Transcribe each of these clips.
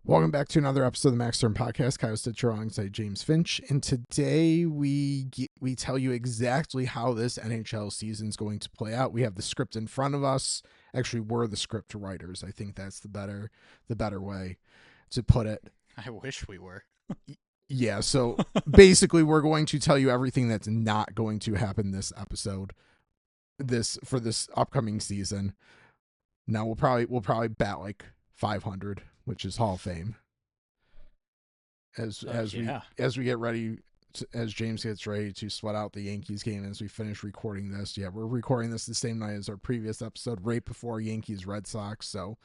Welcome back to another episode of the Max Term Podcast. Kyle Stitcher alongside James Finch, and today we tell you exactly how this NHL season is going to play out. We have the script in front of us. Actually, we're the script writers. I think that's the better way to put it. I wish we were. Yeah. So basically, we're going to tell you everything that's not going to happen this episode, for this upcoming season. Now we'll probably bat like 500, which is Hall of Fame. As we get ready, as James gets ready to sweat out the Yankees game, as we finish recording this. Yeah, we're recording this the same night as our previous episode, right before Yankees Red Sox. So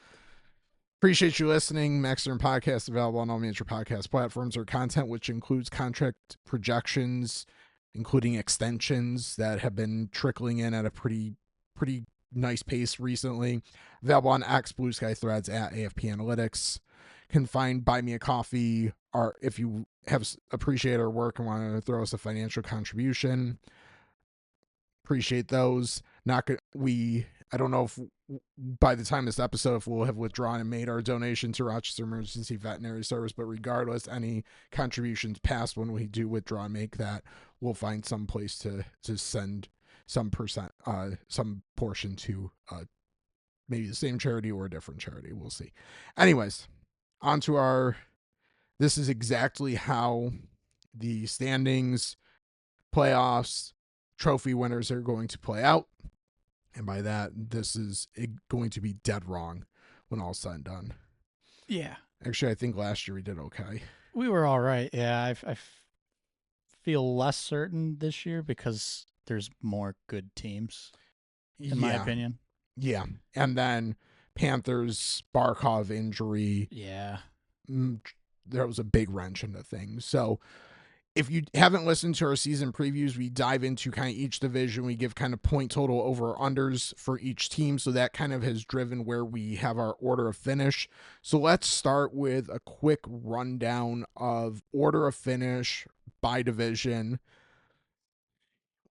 appreciate you listening. Max Term Podcast available on all major podcast platforms. Our content, which includes contract projections, including extensions that have been trickling in at a pretty nice pace recently. Available on X, Blue Sky Threads, at AFP Analytics. Can find Buy Me a Coffee, or if you have appreciate our work and want to throw us a financial contribution, appreciate those. I don't know if by the time this episode, if we'll have withdrawn and made our donation to Rochester Emergency Veterinary Service, but regardless, any contributions past when we do withdraw and make that, we'll find some place to send some portion to maybe the same charity or a different charity. We'll see. Anyways, on to this is exactly how the standings, playoffs, trophy winners are going to play out. And by that, this is going to be dead wrong when all's said and done. Yeah. Actually, I think last year we did okay. We were all right. Yeah, I feel less certain this year because there's more good teams, in my opinion. Yeah. And then Panthers, Barkov injury. Yeah. There was a big wrench into things. So if you haven't listened to our season previews, we dive into kind of each division. We give kind of point total over unders for each team. So that kind of has driven where we have our order of finish. So let's start with a quick rundown of order of finish by division.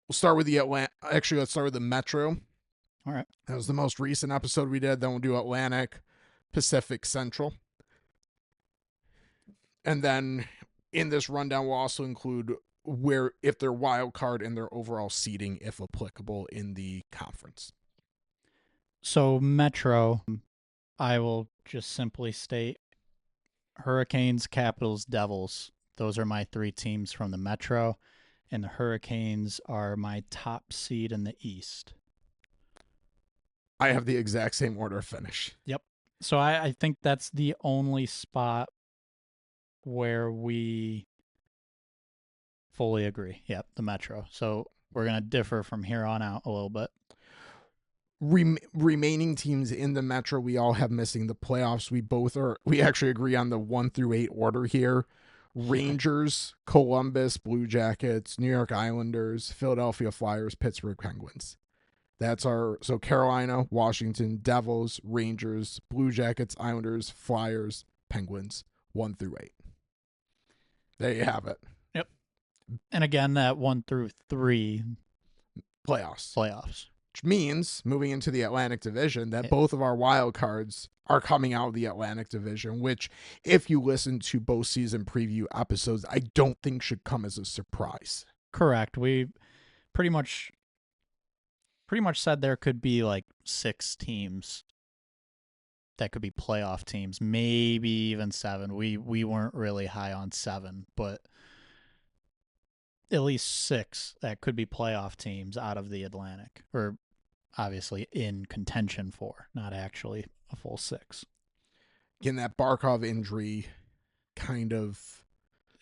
We'll start with let's start with the Metro. All right. That was the most recent episode we did. Then we'll do Atlantic, Pacific, Central. And then in this rundown, we'll also include if their wild card and their overall seeding, if applicable, in the conference. So Metro, I will just simply state Hurricanes, Capitals, Devils. Those are my three teams from the Metro, and the Hurricanes are my top seed in the East. I have the exact same order of finish. Yep. So I think that's the only spot where we fully agree. Yep, the Metro. So we're going to differ from here on out a little bit. Remaining teams in the Metro, we all have missing the playoffs. We actually agree on the 1 through 8 order here. Rangers, Columbus, Blue Jackets, New York Islanders, Philadelphia Flyers, Pittsburgh Penguins. So Carolina, Washington, Devils, Rangers, Blue Jackets, Islanders, Flyers, Penguins, 1 through 8. There you have it. Yep. And again, that 1 through 3 playoffs. Which means, moving into the Atlantic Division, that both of our wild cards are coming out of the Atlantic Division, which, if you listen to both season preview episodes, I don't think should come as a surprise. Correct. We pretty much said there could be like 6 teams that could be playoff teams, maybe even 7. We weren't really high on 7, but at least 6 that could be playoff teams out of the Atlantic, or obviously in contention for, not actually a full 6. Again, that Barkov injury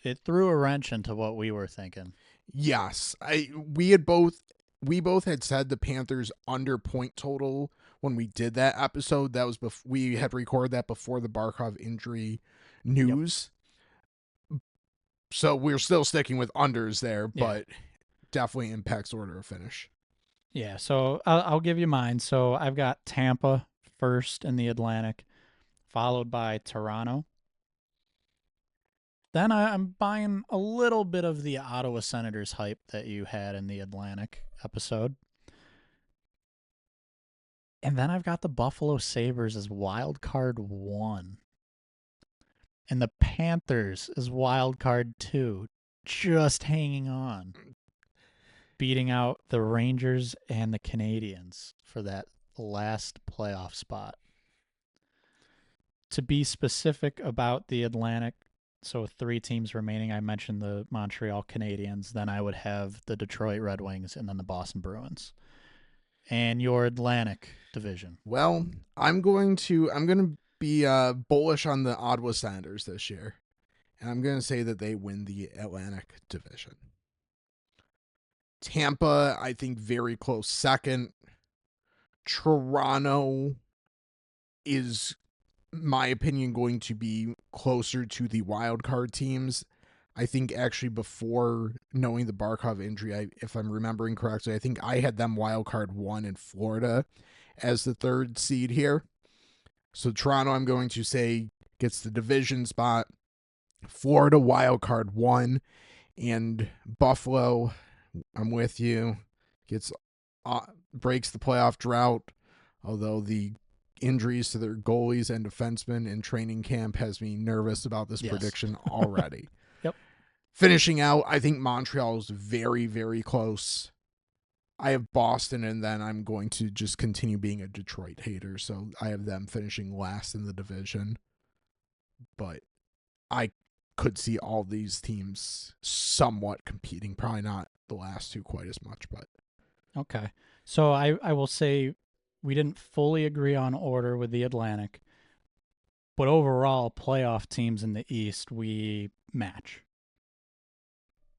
it threw a wrench into what we were thinking. Yes. We both had said the Panthers under point total when we did that episode. That was we had recorded that before the Barkov injury news. Yep. So we're still sticking with unders there, but definitely impacts order of finish. Yeah, so I'll give you mine. So I've got Tampa first in the Atlantic, followed by Toronto. Then I'm buying a little bit of the Ottawa Senators hype that you had in the Atlantic episode. And then I've got the Buffalo Sabres as wild card 1. And the Panthers is wild card 2, just hanging on, beating out the Rangers and the Canadiens for that last playoff spot. To be specific about the Atlantic, so 3 teams remaining, I mentioned the Montreal Canadiens, then I would have the Detroit Red Wings, and then the Boston Bruins. And your Atlantic division. Well, I'm gonna be bullish on the Ottawa Senators this year, and I'm gonna say that they win the Atlantic Division. Tampa, I think, very close second. Toronto is, my opinion, going to be closer to the wild card teams. I think actually before knowing the Barkov injury, if I'm remembering correctly, I think I had them wild card 1 in Florida as the 3rd seed here. So Toronto, I'm going to say, gets the division spot. Florida wild card 1, and Buffalo, I'm with you, gets breaks the playoff drought. Although the injuries to their goalies and defensemen in training camp has me nervous about this prediction already. Yep. Finishing out, I think Montreal is very, very close. I have Boston, and then I'm going to just continue being a Detroit hater. So I have them finishing last in the division. But I could see all these teams somewhat competing. Probably not the last two quite as much, but. Okay. So I will say we didn't fully agree on order with the Atlantic, but overall, playoff teams in the East, we match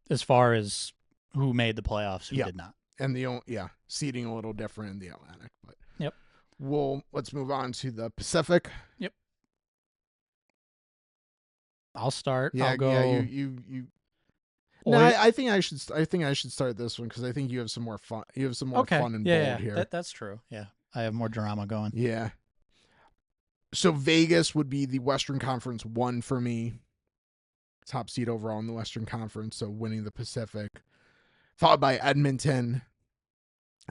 as far as who made the playoffs, who did not. And seeding a little different in the Atlantic, but yep. Let's move on to the Pacific. Yep. I'll start. Yeah, I'll go. Yeah, you. No, I think I should. I think I should start this one because I think you have some more fun. You have some more fun and bold here. That's true. Yeah, I have more drama going. Yeah. So Vegas would be the Western Conference 1 for me. Top seed overall in the Western Conference, so winning the Pacific. Followed by Edmonton.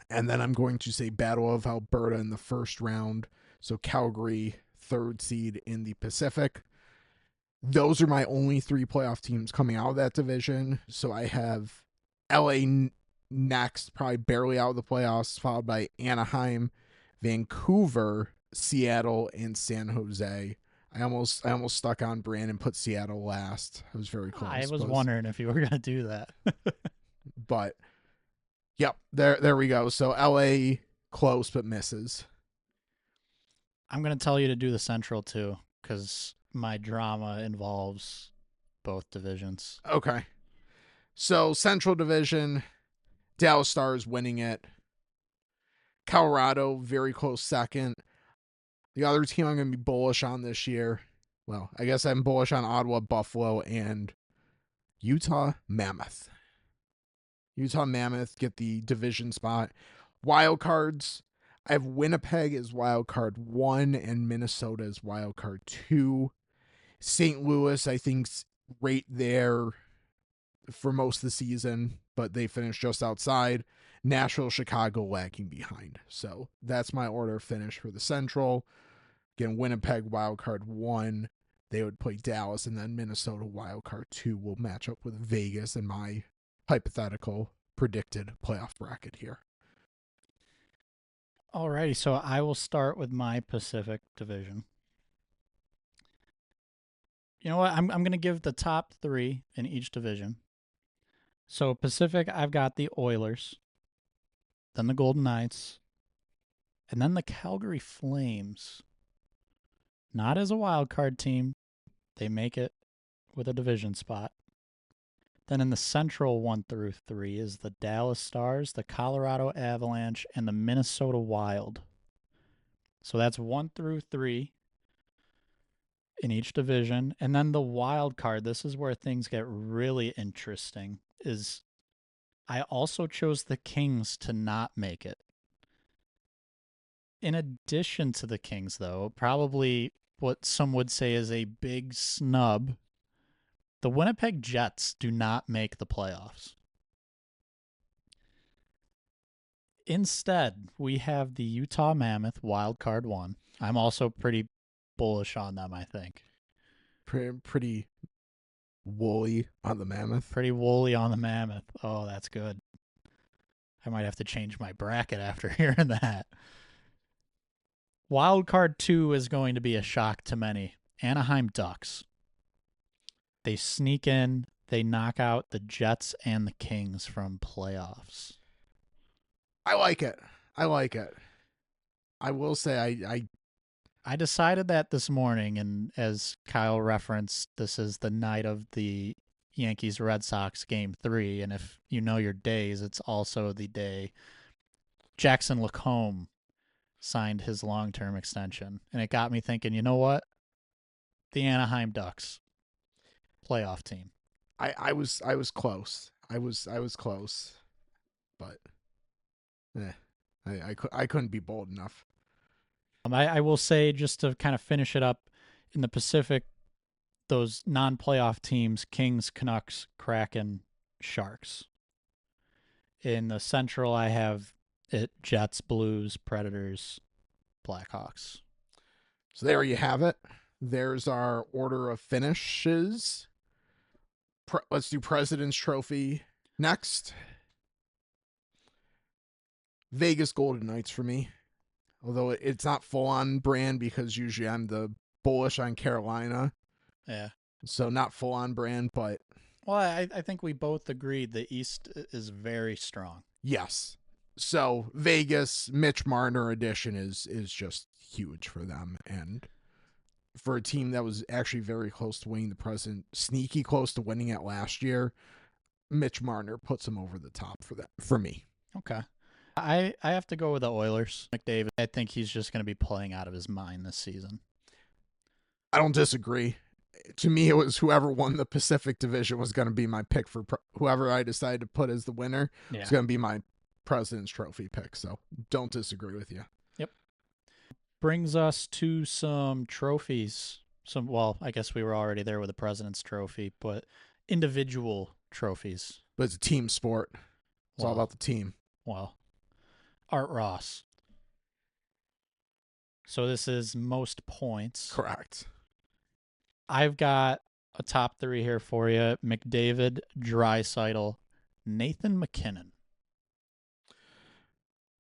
And then I'm going to say Battle of Alberta in the first round. So Calgary, 3rd seed in the Pacific. Those are my only 3 playoff teams coming out of that division. So I have LA next, probably barely out of the playoffs, followed by Anaheim, Vancouver, Seattle, and San Jose. I almost stuck on Brand and put Seattle last. I was very close. I was wondering if you were going to do that. But yep, there we go. So LA close but misses. I'm going to tell you to do the Central too, because my drama involves both divisions. Okay. So Central Division, Dallas Stars winning it. Colorado, very close second. The other team I'm going to be bullish on this year, well, I guess I'm bullish on Ottawa, Buffalo, and Utah Mammoth. Utah Mammoth get the division spot. Wild cards, I have Winnipeg as wild card 1 and Minnesota as wild card 2. St. Louis, I think, right there for most of the season, but they finished just outside. Nashville, Chicago lagging behind. So that's my order of finish for the Central. Again, Winnipeg wildcard 1. They would play Dallas, and then Minnesota wildcard 2 will match up with Vegas in my hypothetical predicted playoff bracket here. Alrighty, so I will start with my Pacific division. You know what? I'm going to give the top 3 in each division. So Pacific, I've got the Oilers, then the Golden Knights, and then the Calgary Flames. Not as a wild card team. They make it with a division spot. Then in the Central 1 through 3 is the Dallas Stars, the Colorado Avalanche, and the Minnesota Wild. So that's 1 through 3 in each division. And then the wild card, this is where things get really interesting, is I also chose the Kings to not make it. In addition to the Kings, though, probably what some would say is a big snub, the Winnipeg Jets do not make the playoffs. Instead, we have the Utah Mammoth wild card 1. I'm also pretty bullish on them, I think. pretty woolly on the Mammoth. Pretty woolly on the Mammoth. Oh, that's good. I might have to change my bracket after hearing that. Wild card 2 is going to be a shock to many. Anaheim Ducks. They sneak in, they knock out the Jets and the Kings from playoffs. I like it. I like it. I will say I decided that this morning, and as Kyle referenced, this is the night of the Yankees Red Sox game 3, and if you know your days, it's also the day Jackson Lacombe signed his long-term extension, and it got me thinking, you know what? The Anaheim Ducks playoff team. I was close. I was close, but I couldn't be bold enough. I will say, just to kind of finish it up, in the Pacific, those non-playoff teams, Kings, Canucks, Kraken, Sharks. In the Central, I have it Jets, Blues, Predators, Blackhawks. So there you have it. There's our order of finishes. Let's do President's Trophy next. Vegas Golden Knights for me. Although it's not full on brand because usually I'm the bullish on Carolina. Yeah. So not full on brand, but Well, I think we both agreed the East is very strong. yes. So Vegas Mitch Marner edition is just huge for them, and for a team that was actually very close to winning the President, sneaky close to winning it last year. Mitch Marner puts him over the top for that for me. Okay. I have to go with the Oilers. McDavid, I think he's just going to be playing out of his mind this season. I don't disagree. To me, it was whoever won the Pacific Division was going to be my pick for whoever I decided to put as the winner. Yeah. Was going to be my President's Trophy pick. So don't disagree with you. Yep. Brings us to some trophies. Well, I guess we were already there with the President's Trophy, but individual trophies. But it's a team sport. It's all about the team. Well, Art Ross. So this is most points. Correct. I've got a top 3 here for you. McDavid, Draisaitl, Nathan MacKinnon.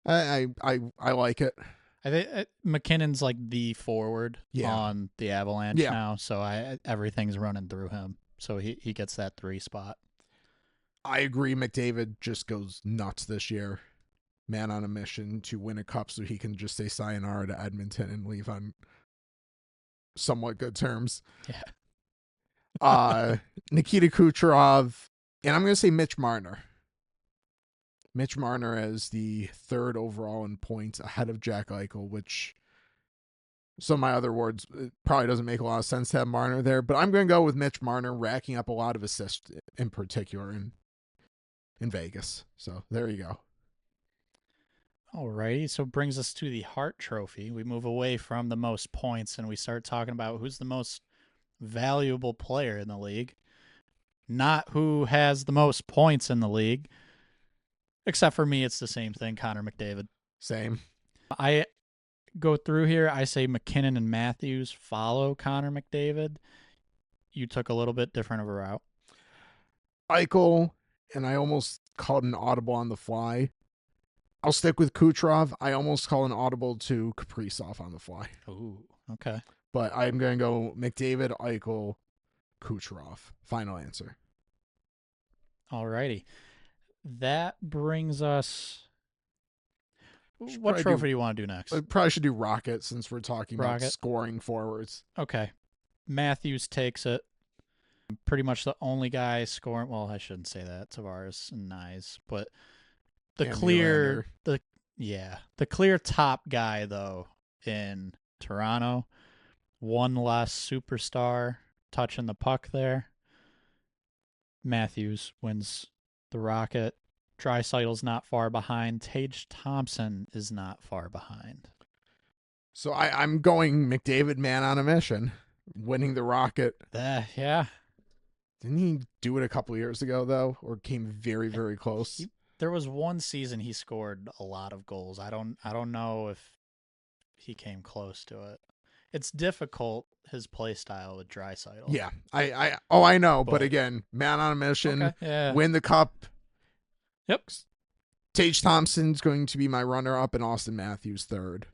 I like it. I think McKinnon's like the forward Yeah. on the Avalanche Yeah. now, so everything's running through him. So he gets that 3 spot. I agree. McDavid just goes nuts this year. Man on a mission to win a cup so he can just say sayonara to Edmonton and leave on somewhat good terms. Yeah. Nikita Kucherov, and I'm going to say Mitch Marner. Mitch Marner as the 3rd overall in points ahead of Jack Eichel, which some of my other words, it probably doesn't make a lot of sense to have Marner there, but I'm going to go with Mitch Marner racking up a lot of assists in particular in Vegas. So there you go. Alrighty, so it brings us to the Hart Trophy. We move away from the most points and we start talking about who's the most valuable player in the league. Not who has the most points in the league. Except for me, it's the same thing, Connor McDavid. Same. I go through here. I say McKinnon and Matthews follow Connor McDavid. You took a little bit different of a route. Eichel, and I almost called an audible on the fly. I'll stick with Kucherov. I almost call an audible to Kaprizov on the fly. Ooh, okay. But I'm going to go McDavid, Eichel, Kucherov. Final answer. Alrighty. That brings us... What trophy do you want to do next? I probably should do Rocket since we're talking about Rocket. scoring forwards. Okay. Matthews takes it. Pretty much the only guy scoring... Well, I shouldn't say that. Tavares and Nyes. But the clear top guy, though, in Toronto. One less superstar touching the puck there. Matthews wins the Rocket. Draisaitl's not far behind. Tage Thompson is not far behind. So I'm going McDavid man on a mission, winning the Rocket. Yeah. Didn't he do it a couple years ago, though, or came very, very close? There was one season he scored a lot of goals. I don't know if he came close to it. It's difficult, his play style with Draisaitl. Yeah, I know, but But again, man on a mission, okay, yeah. win the cup. Yep. Tage Thompson's going to be my runner-up, and Austin Matthews third.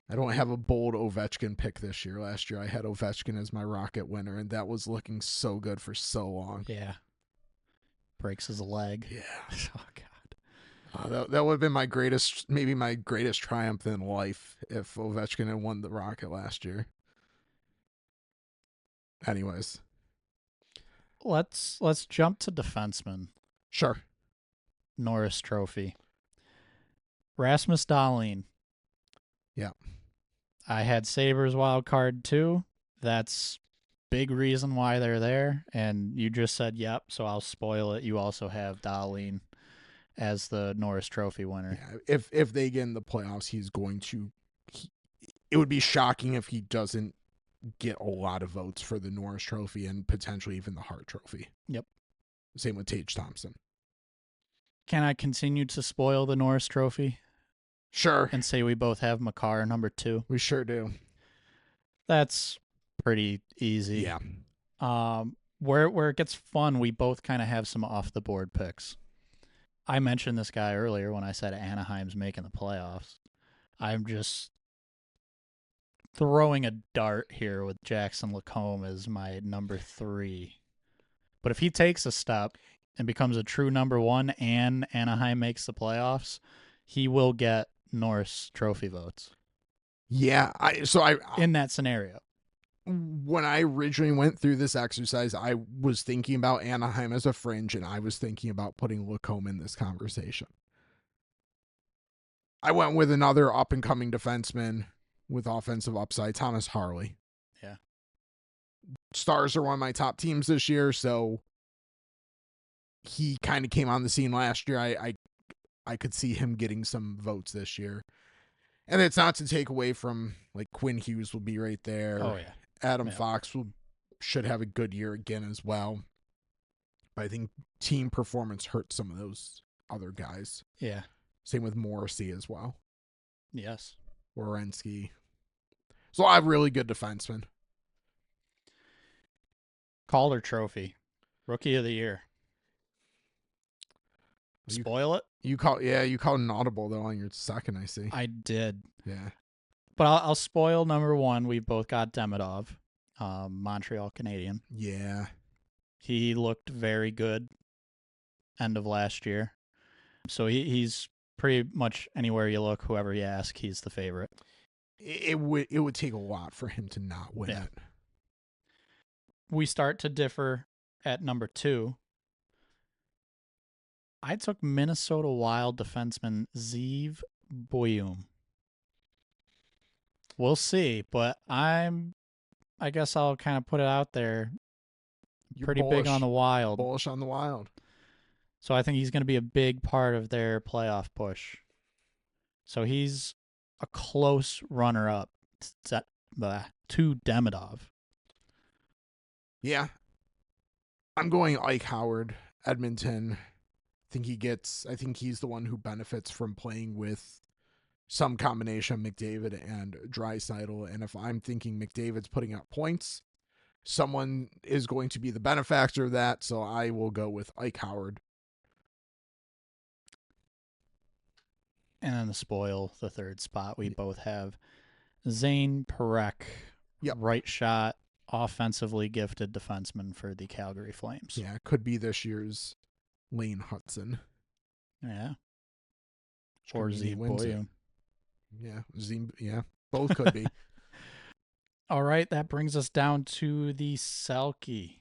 I don't have a bold Ovechkin pick this year. Last year, I had Ovechkin as my Rocket winner, and that was looking so good for so long. Yeah. Breaks his leg. Yeah. Oh god. That would have been my greatest, maybe my greatest triumph in life if Ovechkin had won the Rocket last year. Anyways, Let's jump to defenseman. sure. Norris Trophy. Rasmus Dahlin. Yeah. I had Sabres wild card too. That's big reason why they're there. And you just said yep, so I'll spoil it. You also have Dahlin as the Norris Trophy winner. Yeah. If they get in the playoffs, he's going to. It would be shocking if he doesn't get a lot of votes for the Norris Trophy and potentially even the Hart Trophy. Yep. Same with Tage Thompson. Can I continue to spoil the Norris Trophy Sure. and say we both have Makar number 2? We sure do. That's pretty easy. Yeah. Where it gets fun, we both kind of have some off the board picks. I mentioned this guy earlier when I said Anaheim's making the playoffs. I'm just throwing a dart here with Jackson Lacombe as my number 3. But if he takes a step and becomes a true number 1 and Anaheim makes the playoffs, he will get Norris Trophy votes. Yeah. In that scenario. When I originally went through this exercise, I was thinking about Anaheim as a fringe, and I was thinking about putting Lacombe in this conversation. I went with another up-and-coming defenseman with offensive upside, Thomas Harley. Yeah. Stars are one of my top teams this year, so he kind of came on the scene last year. I could see him getting some votes this year. And it's not to take away from, like, Quinn Hughes will be right there. Oh, yeah. Adam Fox should have a good year again as well. But I think team performance hurt some of those other guys. Yeah. Same with Morrissey as well. Yes. Werenski. So I have really good defensemen. Calder Trophy. Rookie of the Year. Spoil it? You called an audible though on your second, I see. I did. Yeah. But I'll spoil number 1. We both got Demidov, Montreal Canadian. Yeah. He looked very good end of last year. So he's pretty much anywhere you look, whoever you ask, he's the favorite. It would take a lot for him to not win it. We start to differ at number 2. I took Minnesota Wild defenseman Zeev Boyum. We'll see, but I guess I'll kind of put it out there. You're pretty bullish, big on the Wild. Bullish on the Wild. So I think he's going to be a big part of their playoff push. So he's a close runner-up to Demidov. Yeah. I'm going Ike Howard, Edmonton. I think he's the one who benefits from playing with some combination of McDavid and Draisaitl. And if I'm thinking McDavid's putting up points, someone is going to be the benefactor of that. So I will go with Ike Howard. And then to spoil the third spot, we both have Zane Parekh, right shot, offensively gifted defenseman for the Calgary Flames. Yeah, could be this year's Lane Hudson. Yeah. Or Zeev Boyum. Yeah, both could be. All right, that brings us down to the Selke.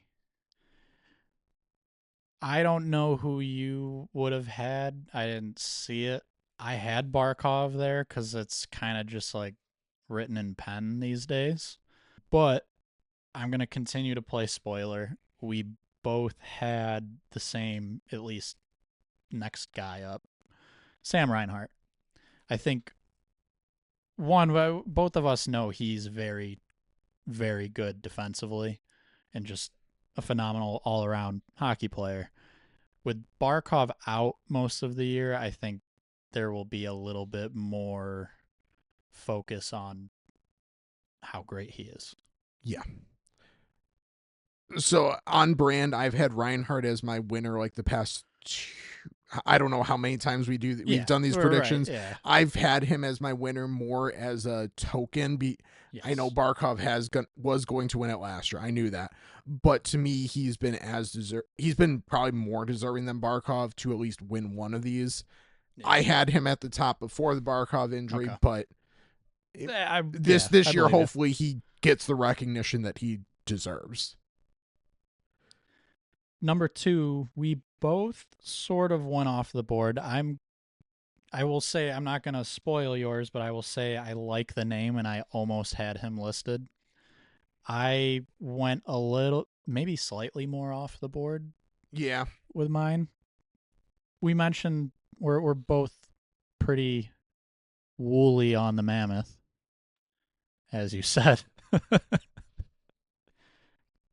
I don't know who you would have had. I didn't see it. I had Barkov there because it's kind of just like written in pen these days. But I'm going to continue to play spoiler. We both had the same, at least next guy up, Sam Reinhart. I think both of us know he's very, very good defensively and just a phenomenal all-around hockey player. With Barkov out most of the year, I think there will be a little bit more focus on how great he is. Yeah. So on brand, I've had Reinhardt as my winner like the past I don't know how many times we've Yeah, done these we're right. predictions. Yeah. I've had him as my winner more as a token. I know Yes. Barkov was going to win it last year. I knew that, but to me, he's been probably more deserving than Barkov to at least win one of these. Yeah. I had him at the top before the Barkov injury, Okay. but I this year, believe you. hopefully, he gets the recognition that he deserves. Number 2, we both sort of went off the board. I will say I'm not going to spoil yours, but I will say I like the name and I almost had him listed. I went a little, maybe slightly more off the board Yeah, with mine. We mentioned we're both pretty woolly on the mammoth, as you said.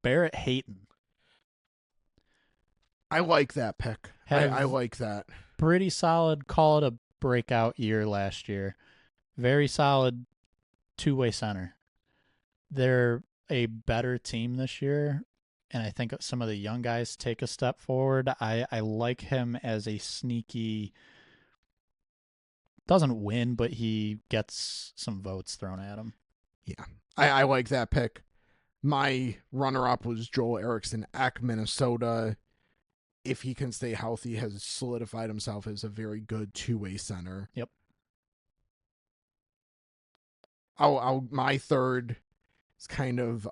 Barrett Hayton I like that pick. had a I like that. pretty solid, call it a breakout year last year. Very solid two-way center. They're a better team this year, and I think some of the young guys take a step forward. I like him as a sneaky, doesn't win, but he gets some votes thrown at him. Yeah, I like that pick. My runner-up was Joel Eriksson, Ek, Minnesota. If he can stay healthy, has solidified himself as a very good two-way center. Yep. My third is kind of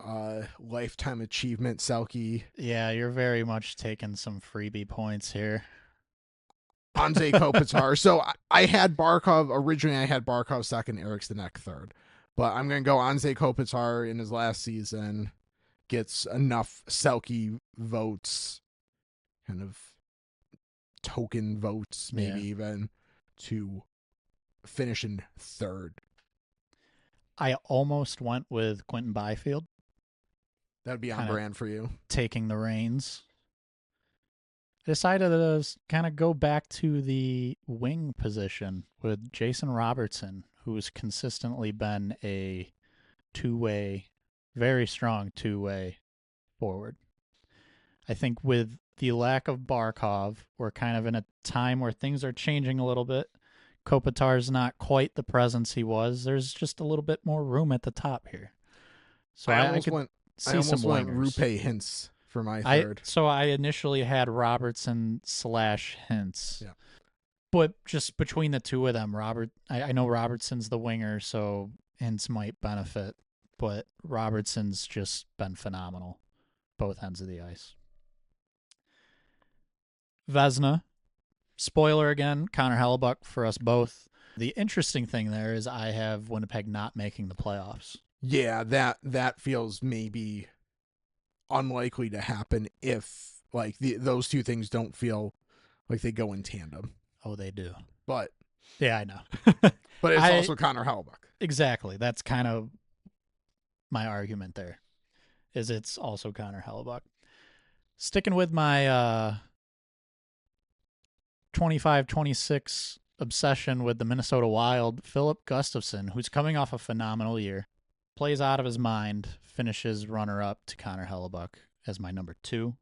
lifetime achievement, Selkie. Yeah, you're very much taking some freebie points here. Anze Kopitar. So I had Barkov originally. I had Barkov second, Eriksson Ek third, but I'm gonna go Anze Kopitar in his last season gets enough Selkie votes, kind of token votes, maybe Yeah. even to finish in third. I almost went with Quentin Byfield That'd be on Kinda brand for you. taking the reins. I decided to kind of go back to the wing position with Jason Robertson, who's consistently been a two-way, very strong two-way forward. I think with the lack of Barkov, we're kind of in a time where things are changing a little bit. Kopitar's not quite the presence he was. There's just a little bit more room at the top here. So I could I see some almost went wingers. Rupe Hintz for my I third. so I initially had Robertson / Hintz. Yeah. But just between the two of them, I know Robertson's the winger, so Hintz might benefit, but Robertson's just been phenomenal, both ends of the ice. Vesna, spoiler again, Connor Hellebuck for us both. The interesting thing there is I have Winnipeg not making the playoffs. Yeah, that feels maybe unlikely to happen if like those two things don't feel like they go in tandem. Oh, they do. But Yeah, I know. but it's also Connor Hellebuck. Exactly. That's kind of my argument there. Is it's also Connor Hellebuck. Sticking with my 25-26 obsession with the Minnesota Wild, Philip Gustafson, who's coming off a phenomenal year, plays out of his mind, finishes runner-up to Connor Hellebuck as my number 2.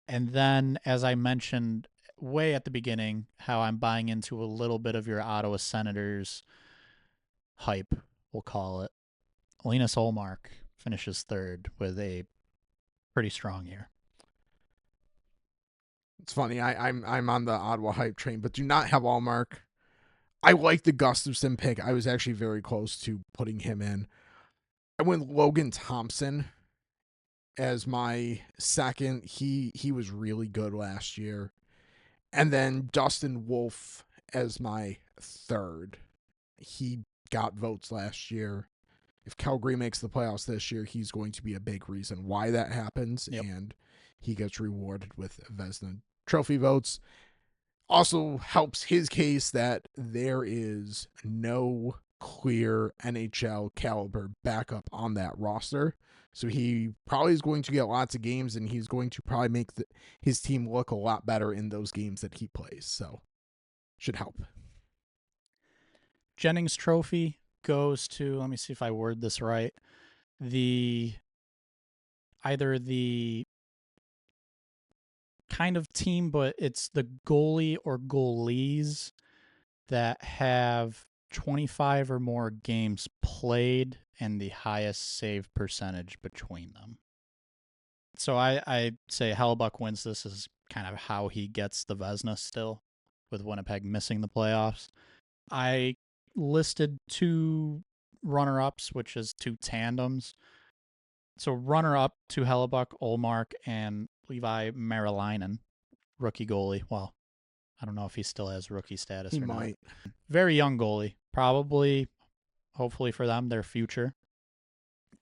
And then, as I mentioned way at the beginning, how I'm buying into a little bit of your Ottawa Senators hype, we'll call it. Linus Ullmark finishes third with a pretty strong year. It's funny. I'm on the Ottawa hype train, but do not have Ullmark. I like the Gustafson pick. I was actually very close to putting him in. I went Logan Thompson as my second. He was really good last year. And then Dustin Wolf as my third. He got votes last year. If Calgary makes the playoffs this year, he's going to be a big reason why that happens. Yep. And he gets rewarded with Vezina trophy votes. Also helps his case that there is no clear NHL caliber backup on that roster. So he probably is going to get lots of games, and he's going to probably make his team look a lot better in those games that he plays. So should help. Jennings Trophy, goes to, let me see if I word this right, the either the kind of team, but it's the goalie or goalies that have 25 or more games played and the highest save percentage between them. So I say Hellebuck wins this is kind of how he gets the Vezina still, with Winnipeg missing the playoffs. I listed two runner-ups, which is two tandems. So runner-up to Hellebuck, Olmark, and Levi Marilainen, rookie goalie. Well, I don't know if he still has rookie status He or might. not. Very young goalie. Probably, hopefully for them, their future.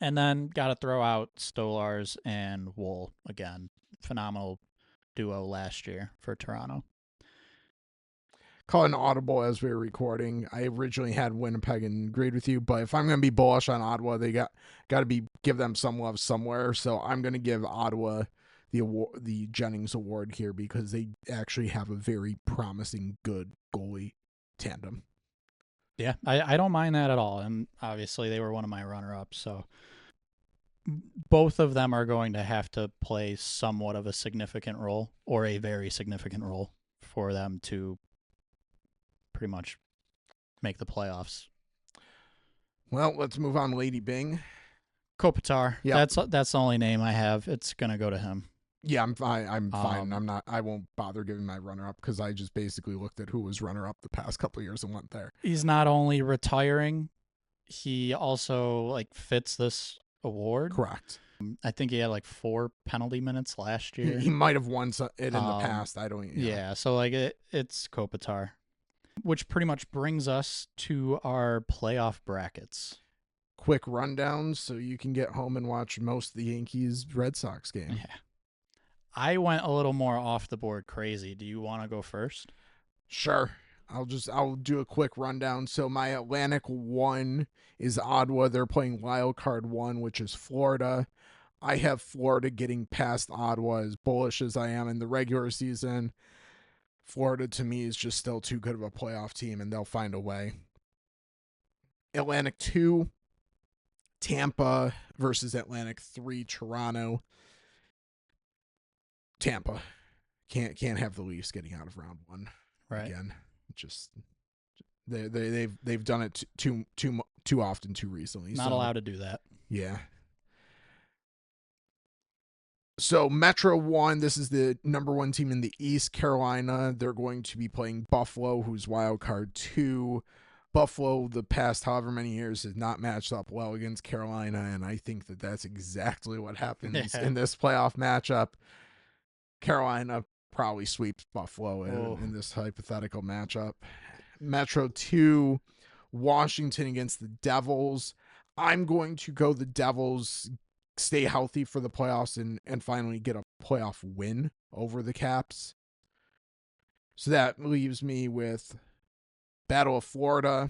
And then got to throw out Stolars and Wool again. Phenomenal duo last year for Toronto. Call an audible as we were recording. I originally had Winnipeg and agreed with you, but if I'm going to be bullish on Ottawa, they got to be give them some love somewhere. So I'm going to give Ottawa the award, the Jennings Award here, because they actually have a very promising, good goalie tandem. Yeah, I don't mind that at all. And obviously they were one of my runner-ups, so both of them are going to have to play somewhat of a significant role, or a very significant role, for them to pretty much make the playoffs. Well, let's move on. Lady Bing. Kopitar. Yep. That's the only name I have. It's gonna go to him. Yeah, I'm fine. I'm fine. I'm not. I won't bother giving my runner-up, because I just basically looked at who was runner-up the past couple of years and went there. He's not only retiring, he also like fits this award. Correct. I think he had like 4 penalty minutes last year. He might have won it in the past. I don't. Yeah, so like it's Kopitar, which pretty much brings us to our playoff brackets. Quick rundown so you can get home and watch most of the Yankees Red Sox game. Yeah. I went a little more off the board crazy. Do you want to go first? Sure. I'll do a quick rundown. So my Atlantic 1 is Ottawa. They're playing wild card 1, which is Florida. I have Florida getting past Ottawa, as bullish as I am in the regular season. Florida, to me, is just still too good of a playoff team, and they'll find a way. Atlantic 2, Tampa versus Atlantic 3, Toronto. Tampa. Can't have the Leafs getting out of round 1 again. Just they've done it too often, too recently. Not allowed to do that. Yeah. So Metro 1, this is the number 1 team in the East, Carolina. They're going to be playing Buffalo, who's wild card 2. Buffalo, the past however many years, has not matched up well against Carolina, and I think that that's exactly what happens in this playoff matchup. Carolina probably sweeps Buffalo in this hypothetical matchup. Metro 2, Washington against the Devils. I'm going to go the Devils, stay healthy for the playoffs, and finally get a playoff win over the Caps. So that leaves me with Battle of Florida.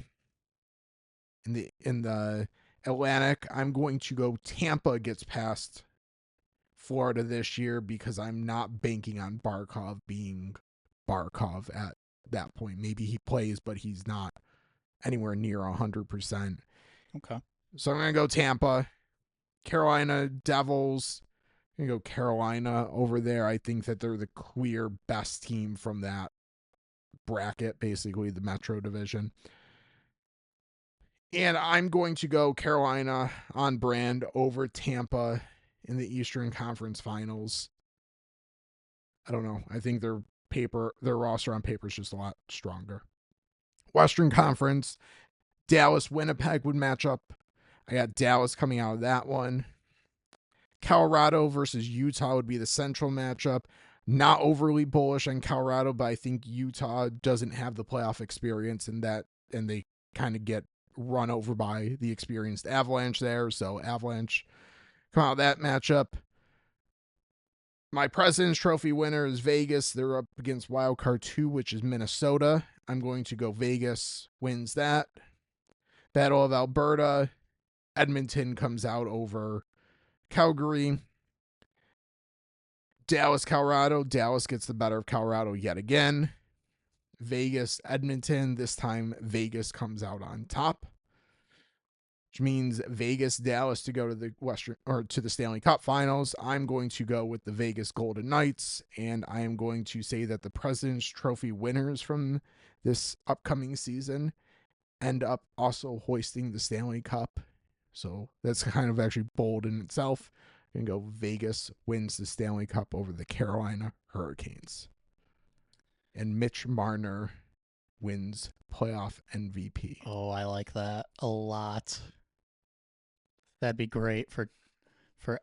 In the Atlantic, I'm going to go Tampa gets past Florida this year, because I'm not banking on Barkov being Barkov at that point. Maybe he plays, but he's not anywhere near 100%. Okay. So I'm going to go Tampa. Carolina Devils. I'm going to go Carolina over there. I think that they're the clear best team from that bracket, basically the Metro division. And I'm going to go Carolina on brand over Tampa in the Eastern Conference Finals. I don't know. I think their roster on paper is just a lot stronger. Western Conference, Dallas, Winnipeg would match up. I got Dallas coming out of that one. Colorado versus Utah would be the central matchup. Not overly bullish on Colorado, but I think Utah doesn't have the playoff experience and they kind of get run over by the experienced Avalanche there. So Avalanche come out of that matchup. My President's Trophy winner is Vegas. They're up against Wildcard 2, which is Minnesota. I'm going to go Vegas wins that. Battle of Alberta. Edmonton comes out over Calgary. Dallas, Colorado. Dallas gets the better of Colorado yet again. Vegas, Edmonton. This time Vegas comes out on top. which means Vegas, Dallas to go to the Western or to the Stanley Cup Finals. I'm going to go with the Vegas Golden Knights, and I am going to say that the President's Trophy winners from this upcoming season end up also hoisting the Stanley Cup. So that's kind of actually bold in itself. I'm going to go Vegas wins the Stanley Cup over the Carolina Hurricanes. And Mitch Marner wins playoff MVP. Oh, I like that a lot. That'd be great for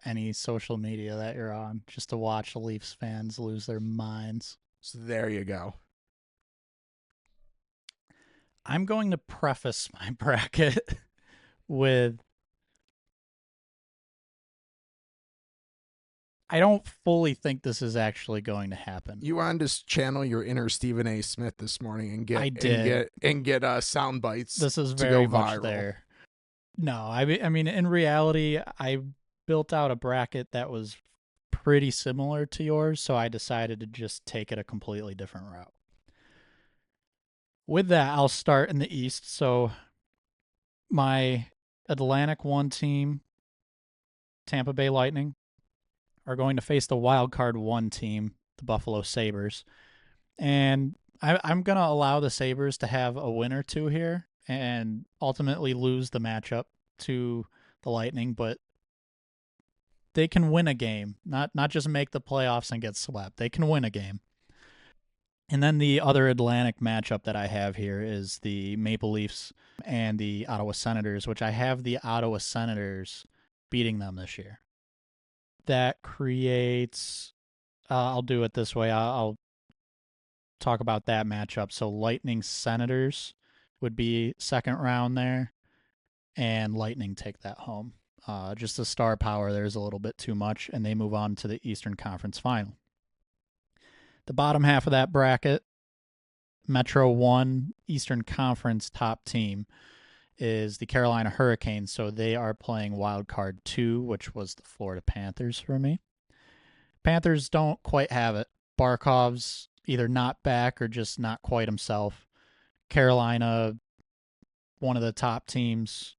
any social media that you're on, just to watch the Leafs fans lose their minds. So there you go. I'm going to preface my bracket with I don't fully think this is actually going to happen. You wanted to channel your inner Stephen A. Smith this morning and get I did. and get sound bites. This is to very go much viral. there. No, I mean, in reality, I built out a bracket that was pretty similar to yours, so I decided to just take it a completely different route. With that, I'll start in the East. So my Atlantic 1 team, Tampa Bay Lightning, are going to face the wild card 1 team, the Buffalo Sabres. And I'm going to allow the Sabres to have a win or two here and ultimately lose the matchup to the Lightning, but they can win a game, not just make the playoffs and get swept. They can win a game. And then the other Atlantic matchup that I have here is the Maple Leafs and the Ottawa Senators, which I have the Ottawa Senators beating them this year. That creates, I'll do it this way. I'll talk about that matchup. So Lightning Senators would be second round there, and Lightning take that home. Just the star power there's a little bit too much, and they move on to the Eastern Conference Final. The bottom half of that bracket, Metro 1 Eastern Conference top team, is the Carolina Hurricanes. So they are playing Wild Card 2, which was the Florida Panthers for me. Panthers don't quite have it. Barkov's either not back or just not quite himself. Carolina, one of the top teams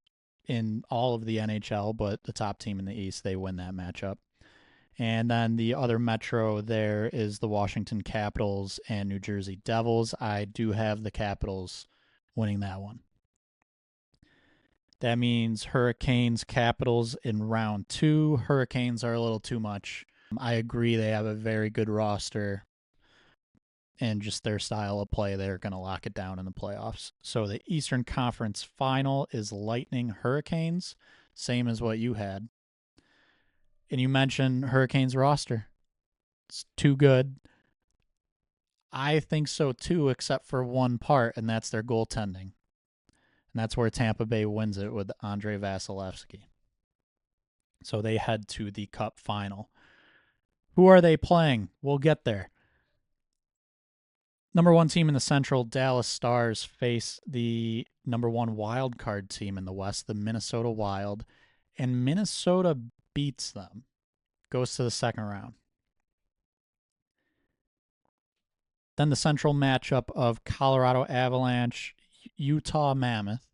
in all of the NHL, but the top team in the East, they win that matchup. And then the other Metro there is the Washington Capitals and New Jersey Devils. I do have the Capitals winning that one. That means Hurricanes, Capitals in round 2. Hurricanes are a little too much. I agree they have a very good roster, and just their style of play, they're going to lock it down in the playoffs. So the Eastern Conference Final is Lightning Hurricanes, same as what you had. And you mentioned Hurricanes roster. It's too good. I think so too, except for one part, and that's their goaltending. And that's where Tampa Bay wins it with Andrei Vasilevsky. So they head to the Cup Final. Who are they playing? We'll get there. Number 1 team in the Central, Dallas Stars, face the number 1 wild card team in the West, the Minnesota Wild. And Minnesota beats them, goes to the second round. Then the Central matchup of Colorado Avalanche, Utah Mammoth.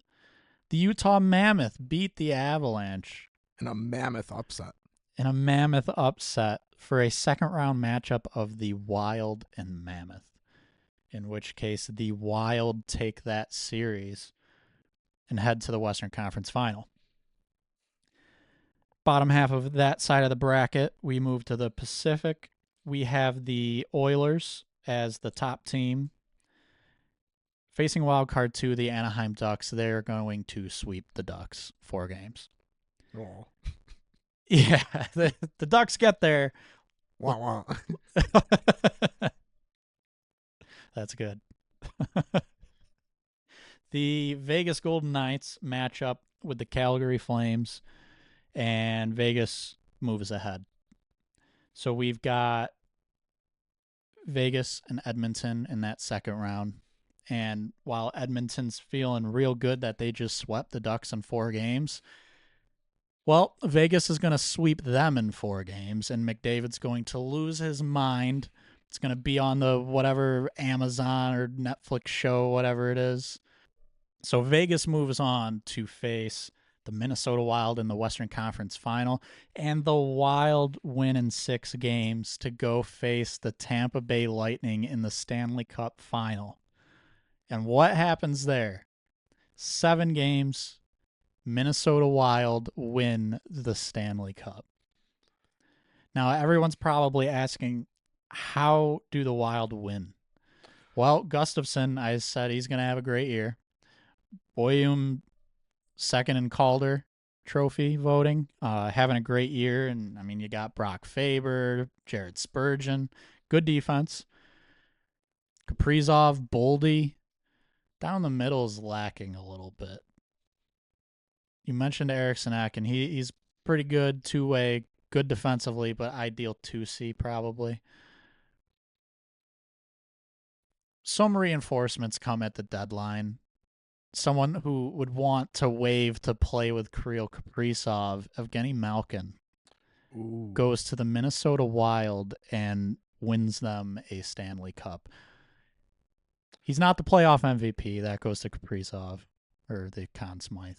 The Utah Mammoth beat the Avalanche in a mammoth upset. For a second round matchup of the Wild and Mammoth, in which case the Wild take that series and head to the Western Conference Final. Bottom half of that side of the bracket, we move to the Pacific. We have the Oilers as the top team. Facing Wild Card 2, the Anaheim Ducks, they're going to sweep the Ducks 4 games. Oh. Yeah, the Ducks get there. Wah, wah. That's good. The Vegas Golden Knights match up with the Calgary Flames, and Vegas moves ahead. So we've got Vegas and Edmonton in that second round. And while Edmonton's feeling real good that they just swept the Ducks in 4 games, well, Vegas is going to sweep them in 4 games, and McDavid's going to lose his mind. It's going to be on the whatever Amazon or Netflix show, whatever it is. So Vegas moves on to face the Minnesota Wild in the Western Conference Final, and the Wild win in 6 games to go face the Tampa Bay Lightning in the Stanley Cup Final. And what happens there? 7 games, Minnesota Wild win the Stanley Cup. Now, everyone's probably asking, how do the Wild win? Well, Gustafsson, I said he's going to have a great year. Boyum, second in Calder trophy voting, having a great year. And, I mean, you got Brock Faber, Jared Spurgeon, good defense. Kaprizov, Boldy, down the middle is lacking a little bit. You mentioned Eriksson Ek, and he's pretty good two-way, good defensively, but ideal 2C probably. Some reinforcements come at the deadline. Someone who would want to waive to play with Kirill Kaprizov, Evgeny Malkin, goes to the Minnesota Wild and wins them a Stanley Cup. He's not the playoff MVP. That goes to Kaprizov, or the Conn Smythe.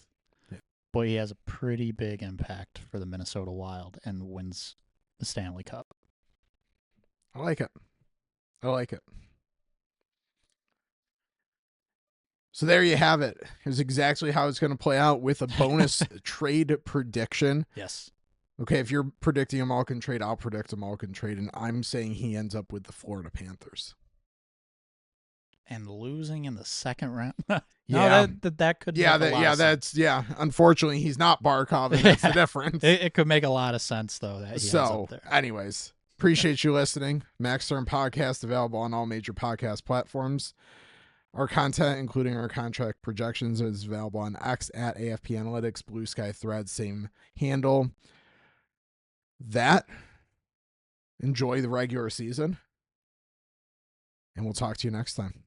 Yeah. But he has a pretty big impact for the Minnesota Wild and wins the Stanley Cup. I like it. I like it. So there you have it. Here's exactly how it's going to play out with a bonus trade prediction. Yes. Okay, if you're predicting a Malkin trade, I'll predict a Malkin trade, and I'm saying he ends up with the Florida Panthers. And losing in the second round. Yeah, that could make a lot of sense. Unfortunately, he's not Barkov, and that's the difference. It could make a lot of sense though that he ends up there. Anyways, appreciate you listening. Max Stern Podcast available on all major podcast platforms. Our content, including our contract projections, is available on X at AFP Analytics, Blue Sky Thread, same handle. Enjoy the regular season, and we'll talk to you next time.